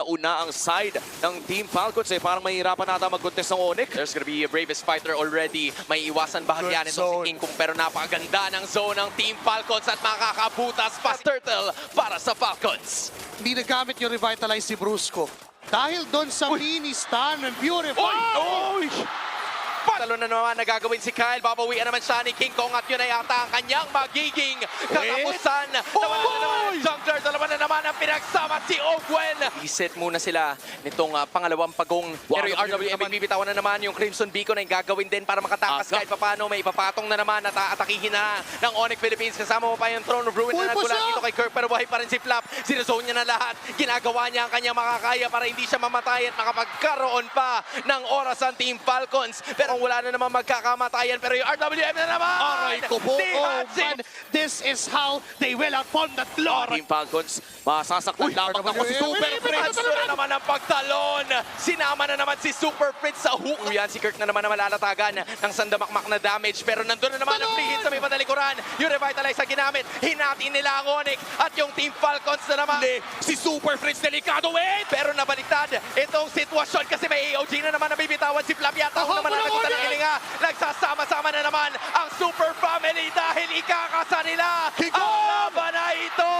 una ang side ng Team Falcons. Parang mahirapan nata mag-contest ng Onyx. There's gonna be a bravest fighter already. May iwasan bahagyan Good itong si zone. King Kong, pero napakaganda ng zone ng Team Falcons at makakabutas pa Turtle para sa Falcons. Hindi nagamit yung revitalize si Brusco. Dahil doon sa mini stun and beautiful. Oy! Talo na naman na gagawin si Kyle. Babawian naman siya ni King Kong at yun ay ata ang kanyang magiging katapusan. Nawala na naman ang jungler. Dalawa na naman ang pinagsama si Ogwen. Reset muna sila nitong pangalawang pagong. Pero yung RWM bibitawan na naman yung Crimson Beacon ay gagawin din para makatakas kahit papano. May ipapatong na naman at aatakihin na ng Onyx Philippines. Kasama mo pa yung Throne of Ruin na nagkulang dito kay Kirk. Pero buhay pa rin si Flap. Sinazone niya na lahat. Ginagawa niya ang kanyang makakaya para hindi siya mamatay at makapagkaroon pa ng oras ang Team Falcons. Pero wala na naman magkakamatayan, pero yung RWM na naman! Aray ko po. Si Hatsing! This is how they will outform the floor. Team Falcons, masasaktan lamang ako si Super Prince. Hanso na naman ang pagtalon. Sinama na naman si Super Fritz sa hook. Yan, si Kirk na naman na malalatagan ng sandamakmak na damage. Pero nandun na naman ang free hit sa may padalikuran. Yung revitalize na ginamit. Hinati nila ang Onyx. At yung Team Falcons na naman. Si Super Prince, delikado, wait! Pero nabaliktad itong sitwasyon kasi may AOG na naman na bibitawan si Flap. Yata ako naman ang nagutan ng hilinga. Nagsasama-sama na naman ang Super Family dahil ikakasa nila ang laban na ito.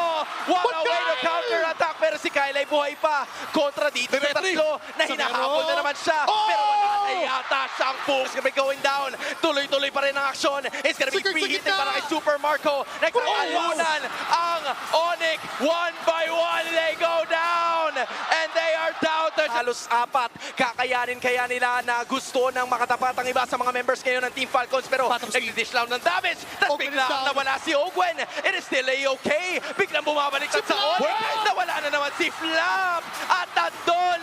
What a way to counter-attack. Pero si Kyle ay buhay pa kontra dito sa tatlo na hinahabol na naman siya. Pero wala na yata siyang push. It's gonna be going down. Tuloy-tuloy pa rin ang aksyon. It's gonna be free hitting para kay Super Marco. Nagkakalunan ang Onyx. One by one, they go down. And they are down to halos apat. Kakayanin kaya nila na gusto ng makatapat ang iba sa mga members ngayon ng Team Falcons. Pero nag-dish lang ng damage. Tapos bigla nawala si Ogwen. It is still a-okay. Biglang bumabalik sa Onyx. Nawala na naman si Flap. At nandun,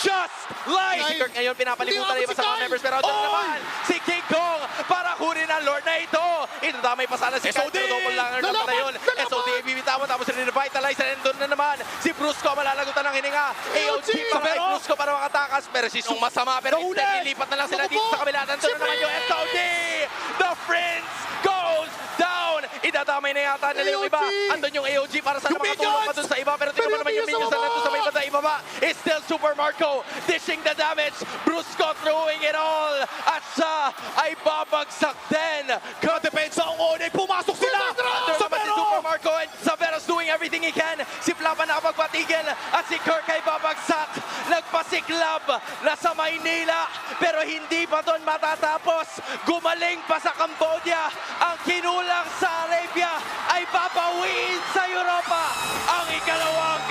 just like si Kirk ngayon, pinapalimutan na iba sa mga members. Pero doon naman, si King Kong para kunin ang Lord na ito. Itadamay pa sana si Kyle. Pero double langer na pala yun. SOD ay bibitawan. Tapos rin-revitalize. And doon na naman, si Brusco malalagutan ng hininga. AOG para kay Brusco para makatakas. Pero si Sung masama. Pero instead, ilipat na lang sila dito sa kabila. Nandun na naman yung SOD. The Prince goes down. Idadamay na yata nila yung iba. Andun yung AOG para sana makatulong pa dun sa iba. Pero tingnan mo naman yung minions na nandun sa may banda ibaba. It's still Super Marco dishing the damage. Brusco throwing it all. At siya ay babagsak din. Kadepensa ang Onyx. Pumasok sila. Andun naman si Super Marco and Saveros doing everything he can. Si Flapa nakapagpatigil. At si Kirk ay babagsak. Nagpasiklab na sa Maynila. Pero hindi pa doon matatapos. Gumaling pa sa Cambodia. Ang kinulang sa Arabia ay babawiin sa Europa ang ikalawang